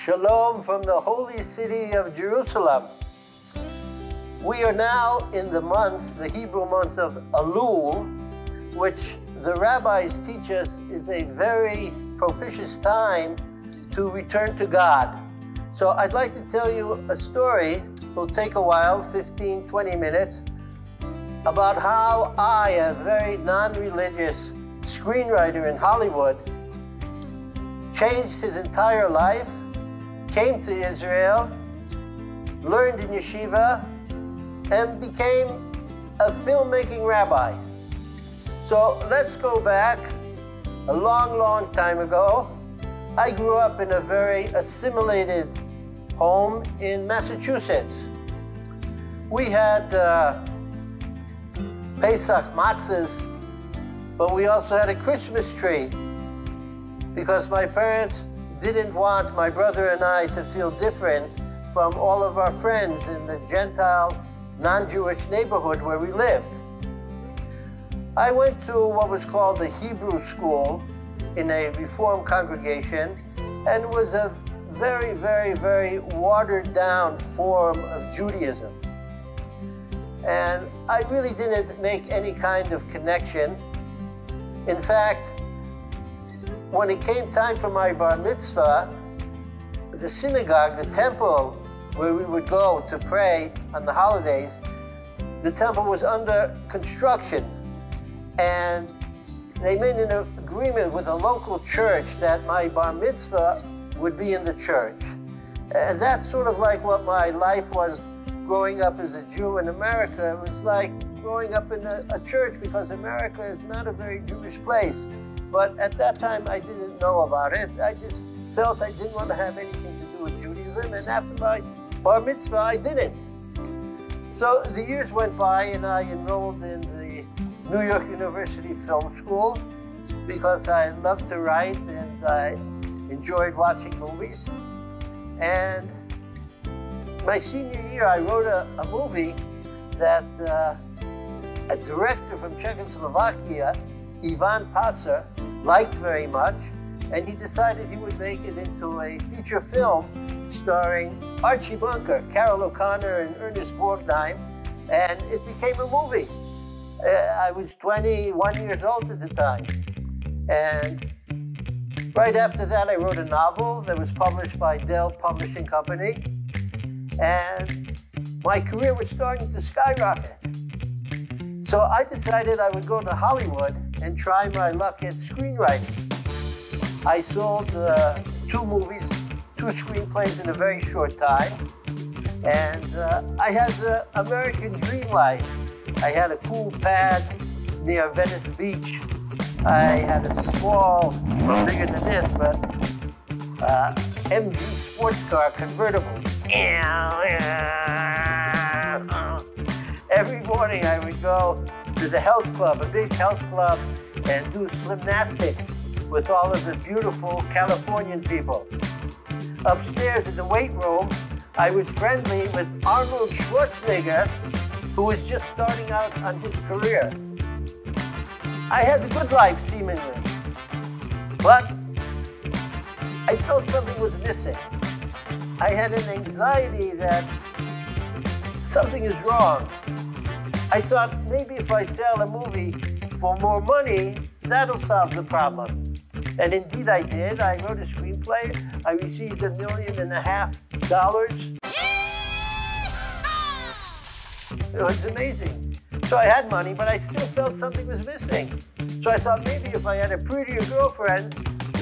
Shalom from the holy city of Jerusalem. We are now in the month, the Hebrew month of Elul, which the rabbis teach us is a very propitious time to return to God. So I'd like to tell you a story. It'll take a while, 15, 20 minutes, about how I, a very non-religious screenwriter in Hollywood, changed his entire life, came to Israel, learned in yeshiva, and became a filmmaking rabbi. So let's go back a long, long time ago. I grew up in a very assimilated home in Massachusetts. We had Pesach matzahs, but we also had a Christmas tree because my parents didn't want my brother and I to feel different from all of our friends in the Gentile, non-Jewish neighborhood where we lived. I went to what was called the Hebrew school in a Reform congregation, and was a very, very, very watered down form of Judaism. And I really didn't make any kind of connection. In fact, when it came time for my bar mitzvah, the synagogue, the temple where we would go to pray on the holidays, the temple was under construction. And they made an agreement with a local church that my bar mitzvah would be in the church. And that's sort of like what my life was growing up as a Jew in America. It was like growing up in a church, because America is not a very Jewish place. But at that time, I didn't know about it. I just felt I didn't want to have anything to do with Judaism. And after my bar mitzvah, I didn't. So the years went by, and I enrolled in the New York University Film School because I loved to write and I enjoyed watching movies. And my senior year, I wrote a movie that a director from Czechoslovakia, Ivan Passer, liked very much, and he decided he would make it into a feature film starring Archie Bunker, Carol O'Connor, and Ernest Borgnine, and it became a movie. I was 21 years old at the time. And right after that, I wrote a novel that was published by Dell Publishing Company. And my career was starting to skyrocket. So I decided I would go to Hollywood and try my luck at screenwriting. I sold 2 movies, 2 screenplays in a very short time. And I had the American dream life. I had a pool pad near Venice Beach. I had a small, well, bigger than this, but MG sports car convertible. Every morning I would go to the health club, a big health club, and do gymnastics with all of the beautiful Californian people. Upstairs in the weight room, I was friendly with Arnold Schwarzenegger, who was just starting out on his career. I had the good life, seemingly, but I felt something was missing. I had an anxiety that something is wrong. I thought maybe if I sell a movie for more money, that'll solve the problem. And indeed I did. I wrote a screenplay. I received $1.5 million. It was amazing. So I had money, but I still felt something was missing. So I thought maybe if I had a prettier girlfriend,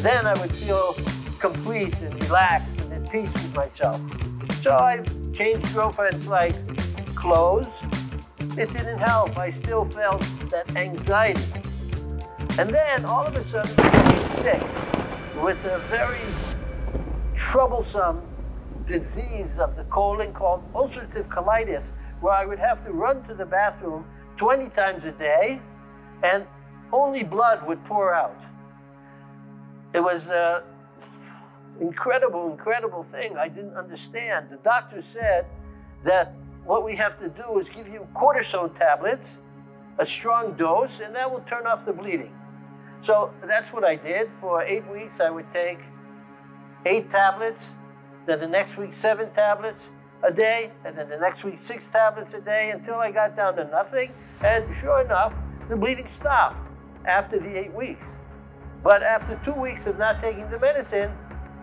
then I would feel complete and relaxed and at peace with myself. So I changed girlfriends like clothes. It didn't help. I still felt that anxiety. And then all of a sudden I became sick with a very troublesome disease of the colon called ulcerative colitis, where I would have to run to the bathroom 20 times a day, and only blood would pour out. It was an incredible, incredible thing. I didn't understand. The doctor said that what we have to do is give you cortisone tablets, a strong dose, and that will turn off the bleeding. So that's what I did. For 8 weeks, I would take 8 tablets then the next week 7 tablets a day, and then the next week 6 tablets a day, until I got down to nothing. And sure enough, the bleeding stopped after the 8 weeks. But after 2 weeks of not taking the medicine,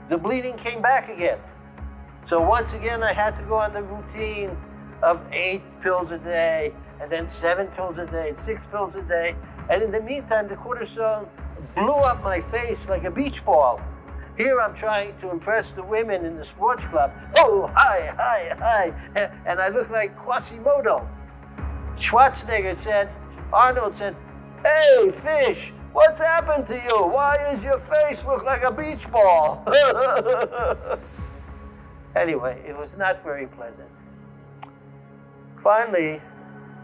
the bleeding came back again. So once again, I had to go on the routine of 8 pills a day, and then 7 pills a day, and 6 pills a day. And in the meantime, the cortisone blew up my face like a beach ball. Here I'm trying to impress the women in the sports club. Oh, hi, hi, hi. And I look like Quasimodo. Arnold said, "Hey, Fish, what's happened to you? Why does your face look like a beach ball?" Anyway, it was not very pleasant. Finally,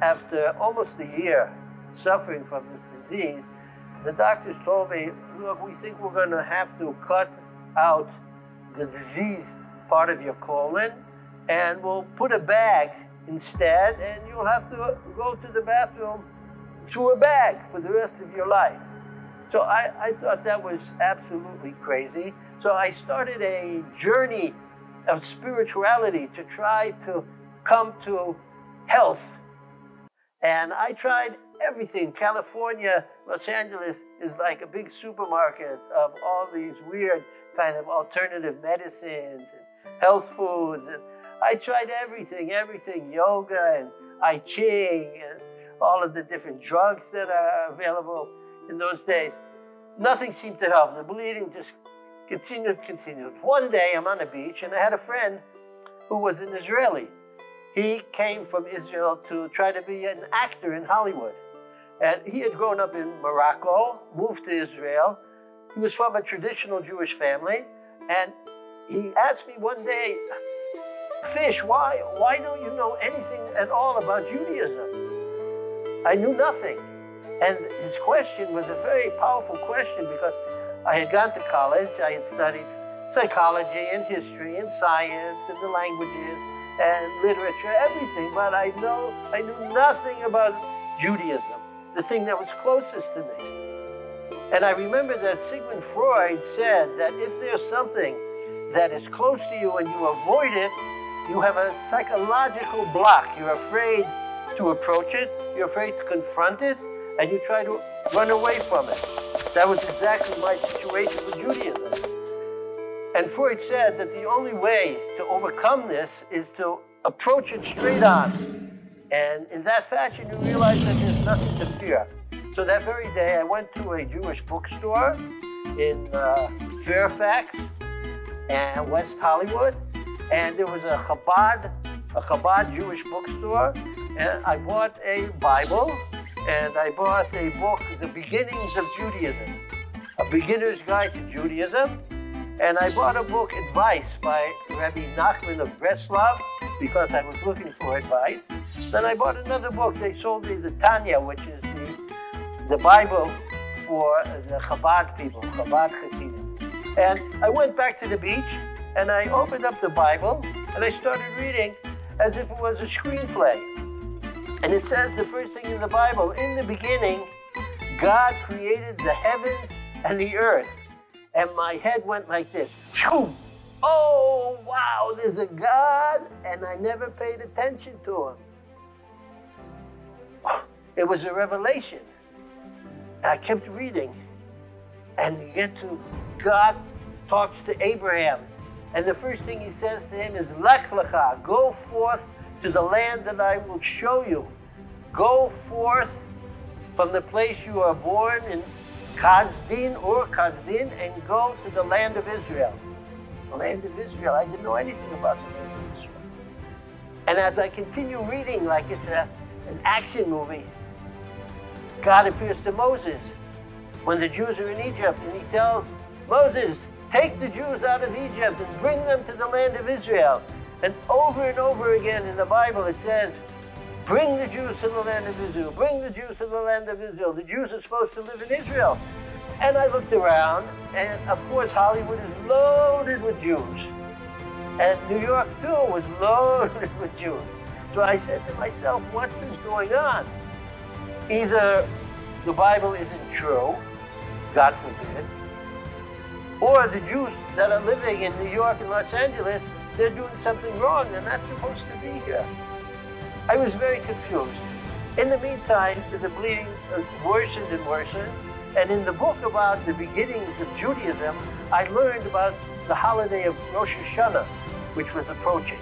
after almost a year suffering from this disease, the doctors told me, "Look, we think we're going to have to cut out the diseased part of your colon, and we'll put a bag instead, and you'll have to go to the bathroom through a bag for the rest of your life." So I thought that was absolutely crazy. So I started a journey of spirituality to try to come to health. And I tried everything. California, Los Angeles is like a big supermarket of all these weird kind of alternative medicines and health foods. And I tried everything, yoga and I Ching and all of the different drugs that are available in those days. Nothing seemed to help. The bleeding just continued. One day I'm on the beach and I had a friend who was an Israeli. He came from Israel to try to be an actor in Hollywood. And he had grown up in Morocco, moved to Israel. He was from a traditional Jewish family. And he asked me one day, "Fish, why don't you know anything at all about Judaism?" I knew nothing. And his question was a very powerful question because I had gone to college, I had studied psychology and history and science and the languages and literature, everything, but I knew nothing about Judaism, the thing that was closest to me. And I remember that Sigmund Freud said that if there's something that is close to you and you avoid it, you have a psychological block. You're afraid to approach it, you're afraid to confront it, and you try to run away from it. That was exactly my situation with Judaism. And Freud said that the only way to overcome this is to approach it straight on. And in that fashion, you realize that there's nothing to fear. So that very day, I went to a Jewish bookstore in Fairfax and West Hollywood. And there was a Chabad Jewish bookstore. And I bought a Bible. And I bought a book, The Beginnings of Judaism, A Beginner's Guide to Judaism. And I bought a book, Advice, by Rabbi Nachman of Breslov, because I was looking for advice. Then I bought another book. They sold me the Tanya, which is the Bible for the Chabad people, Chabad Hasidim. And I went back to the beach, and I opened up the Bible, and I started reading as if it was a screenplay. And it says the first thing in the Bible, in the beginning, God created the heavens and the earth. And my head went like this. Oh, wow, there's a God, and I never paid attention to him. It was a revelation. And I kept reading. And you get to, God talks to Abraham. And the first thing he says to him is, Lech lecha, go forth to the land that I will show you. Go forth from the place you are born in Kasdin, and go to the land of Israel. The land of Israel. I didn't know anything about the land of Israel. And as I continue reading like it's an action movie, God appears to Moses when the Jews are in Egypt, and he tells Moses, take the Jews out of Egypt and bring them to the land of Israel. And over again in the Bible it says, bring the Jews to the land of Israel. Bring the Jews to the land of Israel. The Jews are supposed to live in Israel. And I looked around, and of course Hollywood is loaded with Jews. And New York too was loaded with Jews. So I said to myself, what is going on? Either the Bible isn't true, God forbid, Or the Jews that are living in New York and Los Angeles, they're doing something wrong. They're not supposed to be here. I was very confused. In the meantime, the bleeding worsened and worsened. And in the book about the beginnings of Judaism, I learned about the holiday of Rosh Hashanah, which was approaching.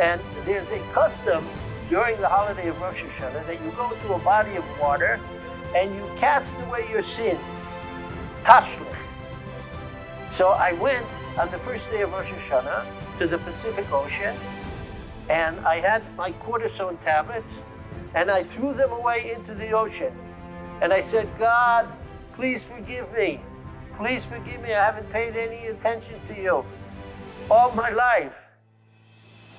And there's a custom during the holiday of Rosh Hashanah that you go to a body of water and you cast away your sins. Tashlich. So I went on the first day of Rosh Hashanah to the Pacific Ocean, and I had my cortisone tablets, and I threw them away into the ocean. And I said, God, please forgive me. Please forgive me. I haven't paid any attention to you all my life.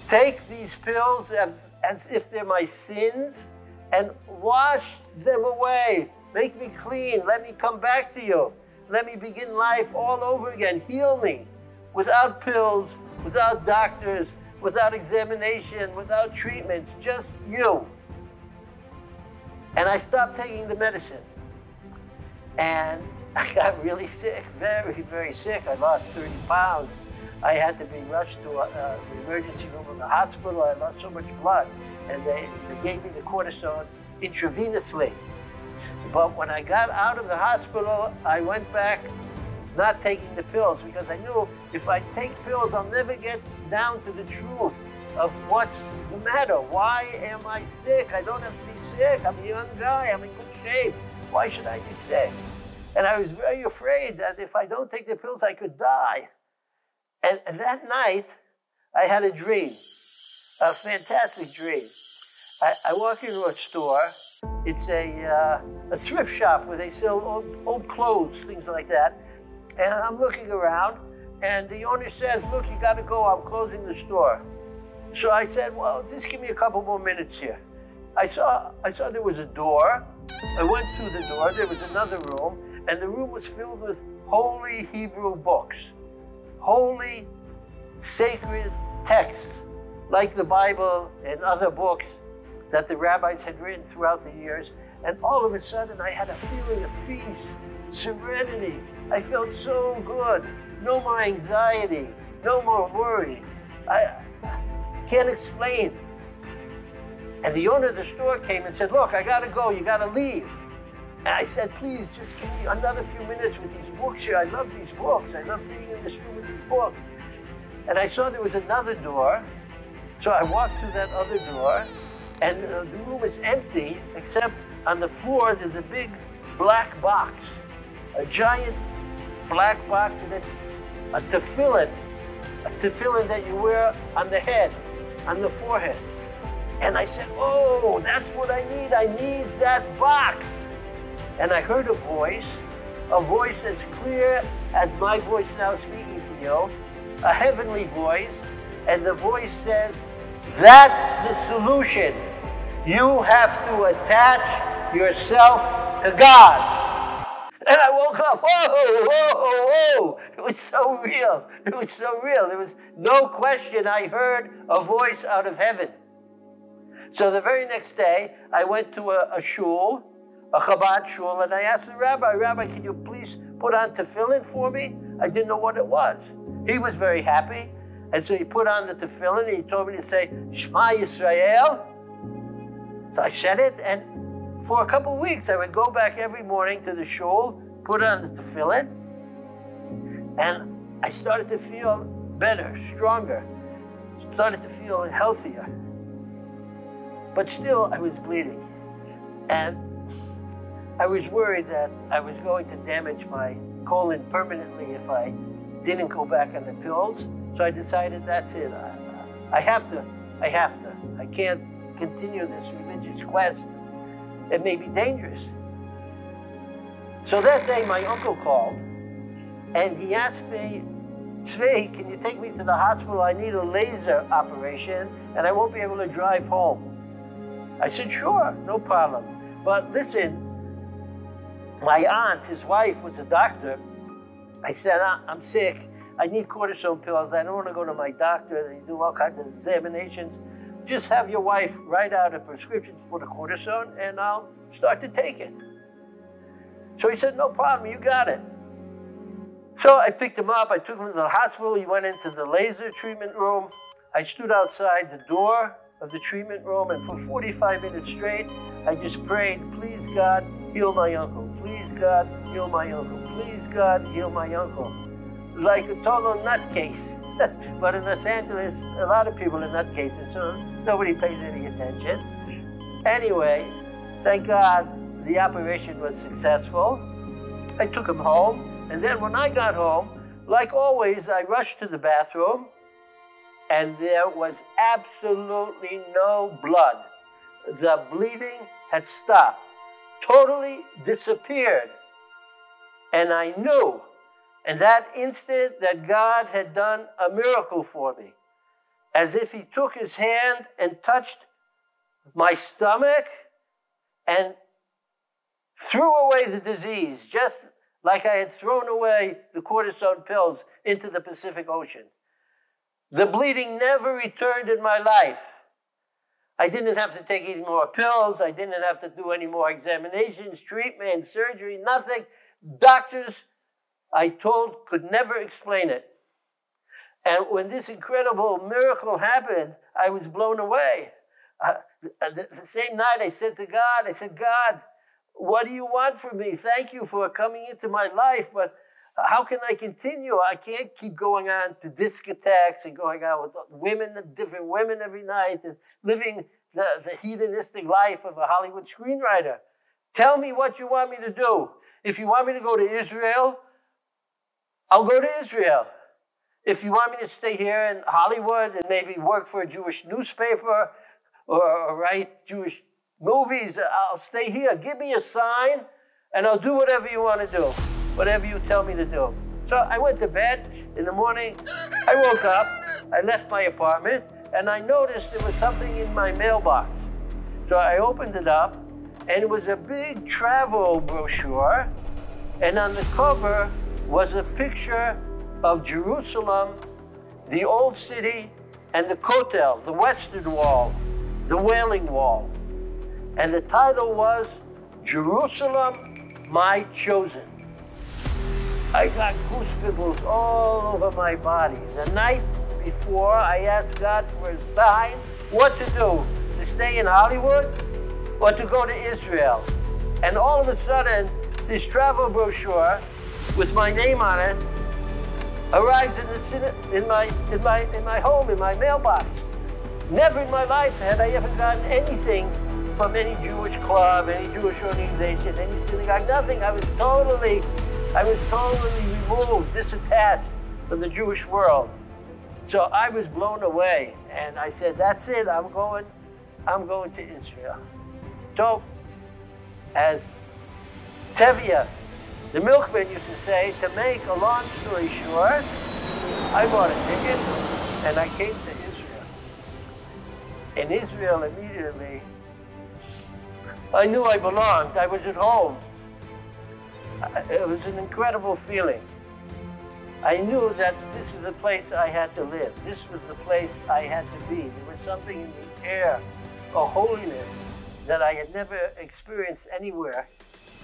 Take these pills as if they're my sins and wash them away. Make me clean. Let me come back to you. Let me begin life all over again. Heal me without pills, without doctors, without examination, without treatment, just you. And I stopped taking the medicine. And I got really sick, very, very sick. I lost 30 pounds. I had to be rushed to the emergency room of the hospital. I lost so much blood. And they gave me the cortisone intravenously. But when I got out of the hospital, I went back not taking the pills because I knew if I take pills, I'll never get down to the truth of what's the matter. Why am I sick? I don't have to be sick. I'm a young guy. I'm in good shape. Why should I be sick? And I was very afraid that if I don't take the pills, I could die. And that night, I had a dream, a fantastic dream. I walk into a store. It's a thrift shop where they sell old clothes, things like that. And I'm looking around, and the owner says, look, you got to go. I'm closing the store. So I said, well, just give me a couple more minutes here. I saw there was a door. I went through the door. There was another room, and the room was filled with holy Hebrew books, holy, sacred texts, like the Bible and other books that the rabbis had written throughout the years. And all of a sudden, I had a feeling of peace, serenity. I felt so good. No more anxiety, no more worry. I can't explain. And the owner of the store came and said, look, I gotta go, you gotta leave. And I said, please, just give me another few minutes with these books here. I love these books. I love being in this room with these books. And I saw there was another door. So I walked through that other door, and the room is empty, except on the floor, there's a big black box, a giant black box, and it's a tefillin that you wear on the head, on the forehead. And I said, oh, that's what I need that box. And I heard a voice as clear as my voice now speaking to you, a heavenly voice, and the voice says, that's the solution. You have to attach yourself to God. And I woke up, whoa. It was so real. It was so real. There was no question. I heard a voice out of heaven. So the very next day, I went to a shul, a Chabad shul, and I asked the rabbi, can you please put on tefillin for me? I didn't know what it was. He was very happy. And so he put on the tefillin, and he told me to say, Shema Yisrael. So I said it, and for a couple of weeks, I would go back every morning to the shul, put on the tefillin, and I started to feel better, stronger, started to feel healthier. But still, I was bleeding. And I was worried that I was going to damage my colon permanently if I didn't go back on the pills. So I decided that's it. I have to. I can't continue this religious quest. It may be dangerous. So that day, my uncle called, and he asked me, Tzvi, can you take me to the hospital? I need a laser operation, and I won't be able to drive home. I said, sure, no problem. But listen, my aunt, his wife, was a doctor. I said, I'm sick. I need cortisone pills. I don't want to go to my doctor. They do all kinds of examinations. Just have your wife write out a prescription for the cortisone, and I'll start to take it. So he said, no problem, you got it. So I picked him up, I took him to the hospital, he went into the laser treatment room. I stood outside the door of the treatment room, and for 45 minutes straight, I just prayed, please God, heal my uncle. Please God, heal my uncle. Please God, heal my uncle. Like a total nutcase. But in Los Angeles, a lot of people are nutcases, so nobody pays any attention. Anyway, thank God the operation was successful. I took him home, and then when I got home, like always, I rushed to the bathroom, and there was absolutely no blood. The bleeding had stopped, totally disappeared. And I knew in that instant that God had done a miracle for me, as if he took his hand and touched my stomach and threw away the disease, just like I had thrown away the cortisone pills into the Pacific Ocean. The bleeding never returned in my life. I didn't have to take any more pills. I didn't have to do any more examinations, treatment, surgery, nothing. Doctors, I told, could never explain it. And when this incredible miracle happened, I was blown away. The same night I said to God, God, what do you want from me? Thank you for coming into my life, but how can I continue? I can't keep going on to discotheques and going out with women, different women every night, and living the hedonistic life of a Hollywood screenwriter. Tell me what you want me to do. If you want me to go to Israel, I'll go to Israel. If you want me to stay here in Hollywood and maybe work for a Jewish newspaper or write Jewish movies, I'll stay here. Give me a sign and I'll do whatever you want to do. Whatever you tell me to do. So I went to bed. In the morning, I woke up, I left my apartment, and I noticed there was something in my mailbox. So I opened it up, and it was a big travel brochure, and on the cover was a picture of Jerusalem, the Old City, and the Kotel, the Western Wall, the Wailing Wall. And the title was, Jerusalem, My Chosen. I got goosebumps all over my body. The night before, I asked God for a sign, what to do, to stay in Hollywood or to go to Israel. And all of a sudden, this travel brochure with my name on it arrives in my home, in my mailbox. Never in my life had I ever gotten anything from any Jewish club, any Jewish organization, any synagogue, nothing. I was totally removed, disattached from the Jewish world. So I was blown away, and I said, that's it, I'm going to Israel. So, as Tevye, the milkman, used to say, to make a long story short, I bought a ticket, and I came to Israel. In Israel, immediately, I knew I belonged. I was at home. It was an incredible feeling. I knew that this is the place I had to live. This was the place I had to be. There was something in the air, a holiness that I had never experienced anywhere.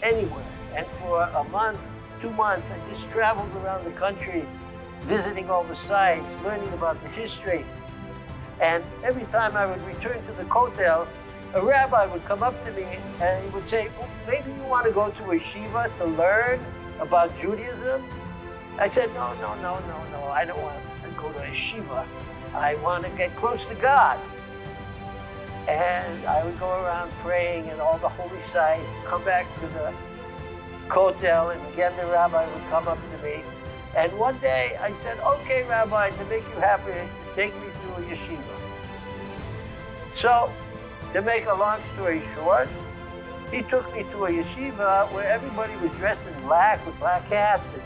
And for a month, 2 months, I just traveled around the country, visiting all the sites, learning about the history. And every time I would return to the Kotel, a rabbi would come up to me and he would say, well, maybe you want to go to a yeshiva to learn about Judaism? I said, no, I don't want to go to a yeshiva. I want to get close to God. And I would go around praying in all the holy sites, come back to the Kotel, and again the rabbi would come up to me. And one day I said, okay, Rabbi, to make you happy, take me to a yeshiva. So, to make a long story short, he took me to a yeshiva where everybody was dressed in black with black hats. And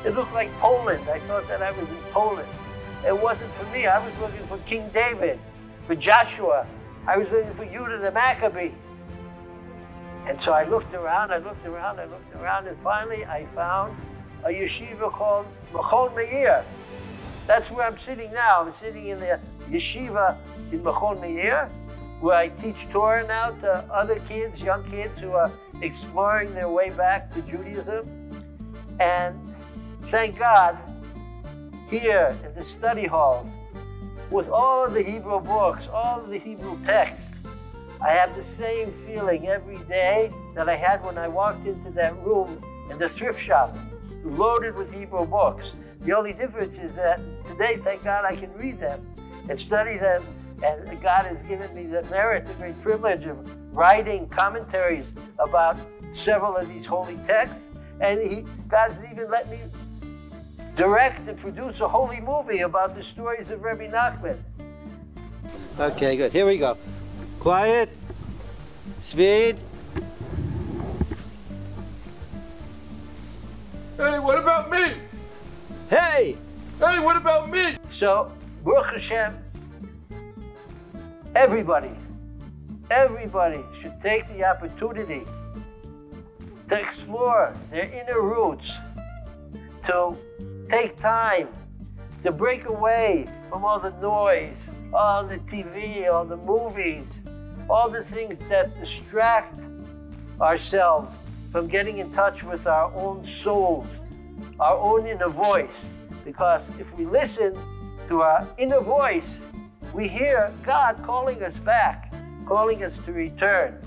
it looked like Poland. I thought that I was in Poland. It wasn't for me. I was looking for King David, for Joshua. I was looking for Judah the Maccabee. And so I looked around, and finally I found a yeshiva called Machon Meir. That's where I'm sitting now. I'm sitting in the yeshiva in Machon Meir, where I teach Torah now to other kids, young kids who are exploring their way back to Judaism. And thank God, here in the study halls, with all of the Hebrew books, all of the Hebrew texts, I have the same feeling every day that I had when I walked into that room in the thrift shop, loaded with Hebrew books. The only difference is that today, thank God, I can read them and study them, and God has given me the merit, the great privilege of writing commentaries about several of these holy texts, and God's even let me direct and produce a holy movie about the stories of Rebbe Nachman. Okay, good. Here we go. Quiet. Speed. Hey, what about me? Hey! Hey, what about me? So, Baruch Hashem, everybody should take the opportunity to explore their inner roots, to take time to break away from all the noise, all the TV, all the movies, all the things that distract ourselves from getting in touch with our own souls, our own inner voice. Because if we listen to our inner voice, we hear God calling us back, calling us to return.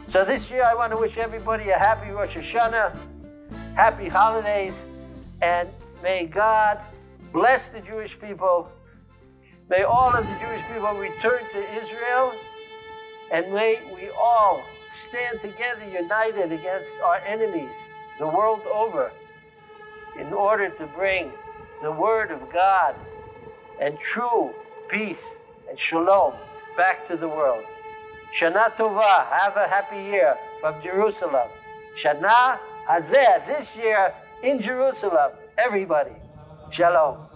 So this year I want to wish everybody a happy Rosh Hashanah, happy holidays, and may God bless the Jewish people. May all of the Jewish people return to Israel, and may we all stand together united against our enemies the world over in order to bring the word of God and true peace and shalom back to the world. Shana Tova, have a happy year from Jerusalem. Shana Hazeh, this year in Jerusalem, everybody. Shalom.